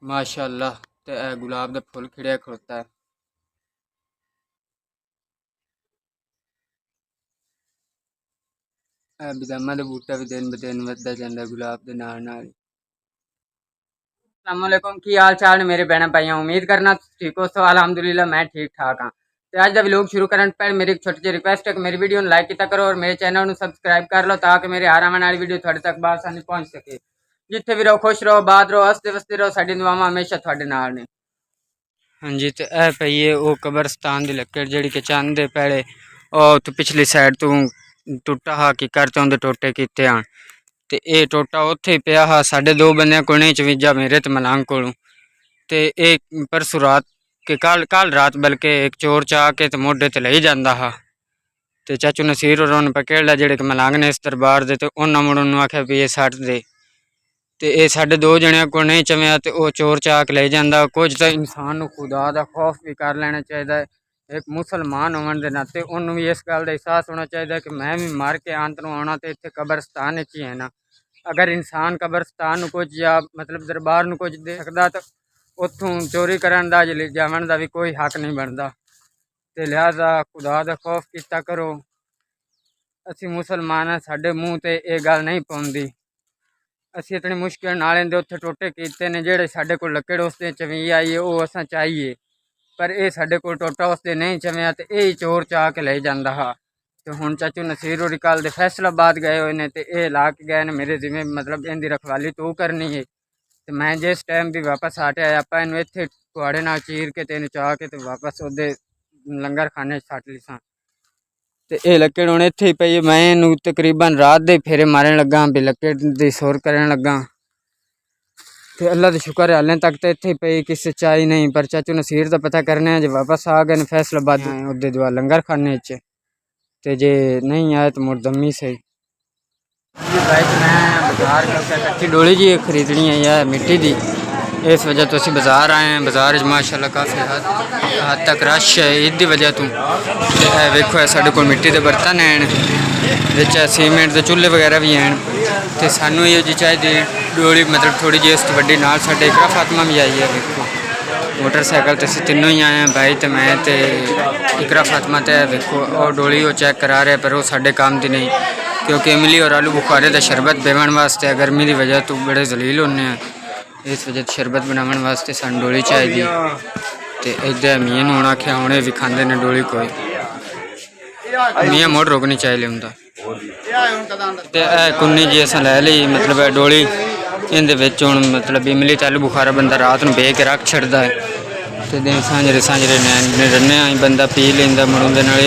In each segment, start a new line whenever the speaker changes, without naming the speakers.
माशाअल्लाह। ते गुलाब का फुल खिड़िया खड़ोता है। बदामा का बूटा भी दिन ब दिन वधदा जांदा गुलाब के नाल नाल। अस्सलाम वालेकुम, की हाल चाल ने मेरे भैन भाइयों। उम्मीद करना ठीक हो। सो अलहमदुलिल्लाह मैं ठीक ठाक हाँ। तो अज का व्लॉग शुरू करने पहले मेरी एक छोटी जी रिक्वेस्ट है कि मेरी वीडियो लाइक किया करो और मेरे चैनल को सबसक्राइब कर लो ताकि मेरे हर आने वाली वीडियो थोड़े तक बासानी पहुँच सके। जिथे भी रहो खुश रहो, बात रहो, हसते वसते रहो। साडी दुआवां हमेशा थोड़े नाल ने। हाँ जी, तो यह पई है वो कब्रस्तान की लकड़ जी कि चाहते पहले तो पिछली साइड तू टुटा हा कि करते उनके टोटे किते आन। तो ये टोटा उत्थे ही पिया हा साढ़े दो बंदे को नहीं चवीजा मेरे तो मलांग को। एक परसों रात के कल रात बल्कि एक चोर चाह के तो मोढे ते ले जाता हा। तो चाचू नसीर और उन्हें पकड़ लिया जेड़े मलांग ने इस दरबार दे। तो उन्होंने मुड़ उन्होंने आख्या भी ये सट दे। तो ये साढ़े दो जणिया को नहीं चमिया तो वह चोर चाह के ले जाता। कुछ तो इंसान को खुदा का खौफ भी कर लेना चाहिए। एक मुसलमान होने के नाते उन्होंने भी इस गल का एहसास होना चाहिए कि मैं भी मर के अंतरों आना तो इतने कब्रस्तान ही है ना। अगर इंसान कब्रस्तान कुछ या मतलब दरबार में कुछ दे सकता तो उतों चोरी करन दा जावन का भी कोई हक नहीं बनता। तो लिहाजा खुदा का खौफ किया करो। असी मुसलमान हैं, साढ़े मूँह ते ये गल नहीं पाउंदी। असी इतनी मुश्किल नाले दे उत्थे टोटे कीते ने जेड़े साढ़े को लकड़ उसते चवी आई है वो असां चाहिए। पर ये साढ़े को टोटा उसते नहीं चमिया तो यही चोर चाह के ले जाता हा। तो हुण चाचू नसीर होरी कल दे फैसलाबाद गए हुए ने तो ये ला के गए ने मेरे जिम्मे मतलब इनकी रखवाली तू करनी है। तो मैं जिस टाइम भी वापस आटे आया आप इन इतने कुआड़े नाल चीर के तेन चाह के तो वापस ओदे लंगर खाने सट ली सा। तो ये लकड़ हुण इत्थे ही पई। मैं इनू तकरीबन रात दे फेरे मारन लगा भी लकड़ दी सुर करन लगा। तो अल्लाह का शुक्र है हालें तक तो इत्थे ही पई किसी चाई नहीं। पर चाचू नसीर का पता करने जो वापस आ गए फैसलाबाद उदे दुआ लंगर खाने तो जे नहीं आए तो मुड़ दमी सही। भाई मैं बाजार कच्ची डोली जी खरीदनी है यार मिट्टी की। इस वजह तो असी बाजार आए हैं। बाजार माशाल्लाह काफ़ी हद तक रश है ईद की वजह तो। वेखो साढ़े को मिट्टी के बर्तन हैं, बिच सीमेंट के चूल्हे वगैरह भी हैं। तो सानू ये जी चाहिए डोली मतलब थोड़ी जी इस वड्डी नाल साडे इकरा फातिमा भी आई है। वेखो मोटरसाइकिल तो असीं तीनों ही आए हैं, भाई तो मैं तो इकरा फातिमा। तो वेखो और डोली वो चेक करा रहे पर वो साडे काम की नहीं क्योंकि इमली और आलू बुखारे का शरबत पीवन वास्ते गर्मी की वजह तो बड़े जलील होने हैं। इस वजह शरबत बनाने वास्ते सानू डोली चाहिए। तो इधर मीह हूँ आख्या उन्हें भी खाते हैं डोली कोई मीह मुड़ रोकनी चाहिए उनका। तो कुन्नी जी अस लै ली मतलब डोली इन हूँ मतलब इमली ते आलू बुखारा बंदा रात में बह के रख छड़ता है। तो दिन सांजरे सांजरे रन्ने बंदा पी लेंदा मुड़ उंदे नाल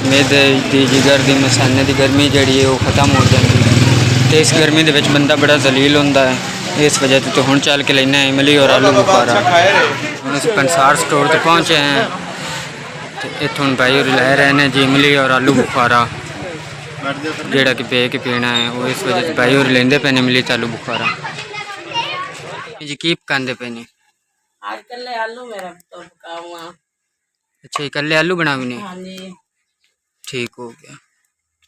मेदे दी जिगर दी मसाने की गर्मी जी है वो खत्म हो जाती। तो इस गर्मी के बंदा बड़ा जलील होंदा है। इस वजह तो हुण चल के लेना इमली और आलू बुखारा। हम अस पंसार स्टोर तक पहुँचे हैं। तो इतों भाई और लै रहे हैं जी इमली और आलू बुखारा जोड़ा कि बे के पीना है। वो इस वजह से भाई और लेंदे पे इमली आलू बुखारा जी की पकाते पे ने। अच्छा कल्ले आलू बनाने। ठीक हो गया।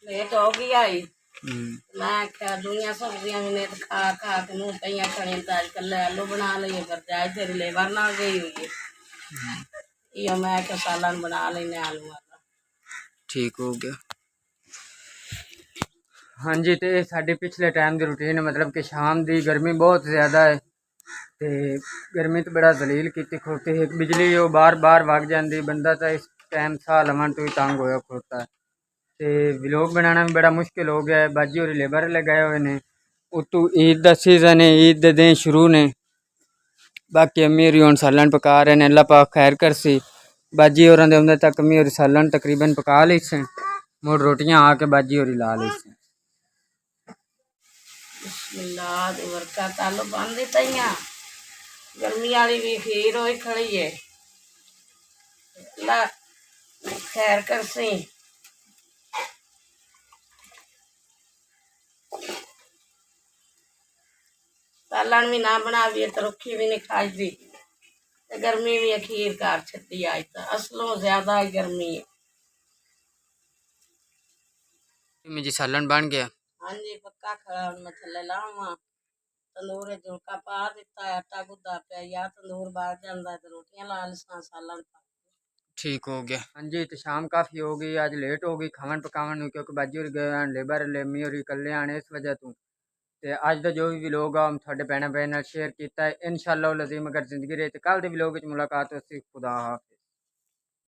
लेट हो गया ही मैं क्या दुनिया सब्जियां भी ने खा खा के मुंह पईया खड़ी तो कल्ले आलू बना लिए पर जाए तेरी लेबर ना गई हुई है ये मैं क्या सालन बना लेने आलू वाला। ठीक हो गया। हाँ जी, तो साढ़े पिछले टाइम की रूटीन मतलब कि शाम की गर्मी बहुत ज़्यादा है। तो गर्मी तो बड़ा जलील की खड़ोते है। बिजली वो बार बार वग जाती बंदा तो इस टाइम साह लवन तो ही तंग होया खड़ोता है। तो व्लॉग बनाना भी बड़ा मुश्किल हो गया है। बाजी और लेबर ले गए हुए हैं उतू ईद का सीजन है, ईद के दिन शुरू ने। बाकी अम्मी होरी हुण सालन पका रहे हैं। अल्लाह पाक खैर करसी। बाजी होरां दे आउंदे तक अम्मी होरी सालन तकरीबन पका ली सी। मुड़ रोटियां आके बाजी होरी ला ली सी। बिस्मिल्लाह दी बरकत आलू बन दी तईयां गर्मी वाली भी खीर होई खड़ी है। अल्लाह खैर करसी। सालन भी ना बनावीए तो रुखी भी नहीं खाई। गर्मी भी अखीर कार छती आज तो असलों ज्यादा गर्मी है। जी सालन बन गया। हाँ जी पक्का खड़ा मैं थले लावा
ਤੰਦੂਰ ਵਿੱਚ ਝੁਲਕਾ ਪਾ ਦਿੱਤਾ ਹੈ, ਆਟਾ ਗੁੱਦਾ ਪਿਆ ਜਾਂ ਤੰਦੂਰ ਬਾਲ ਜਾਂਦਾ ਤੇ ਰੋਟੀਆਂ ਲਾ ਲਈਆਂ ਸਾਲਾਂ ਨੂੰ।
ठीक हो गया। हाँ जी, तो शाम काफ़ी हो गई, आज लेट हो गई खावन पकावन नूं, क्योंकि बाजी होर गए हैं लेबर लेमी होरी कल्ले आने इस वजह तो। ते अज दा जो भी व्लॉग आ हम थोड़े भैन भाई नाल शेयर किया है। इंशाअल्लाह लज़ीम अगर जिंदगी रही तो कल दे व्लॉग विच मुलाकात होसी। खुदा हाफिज़।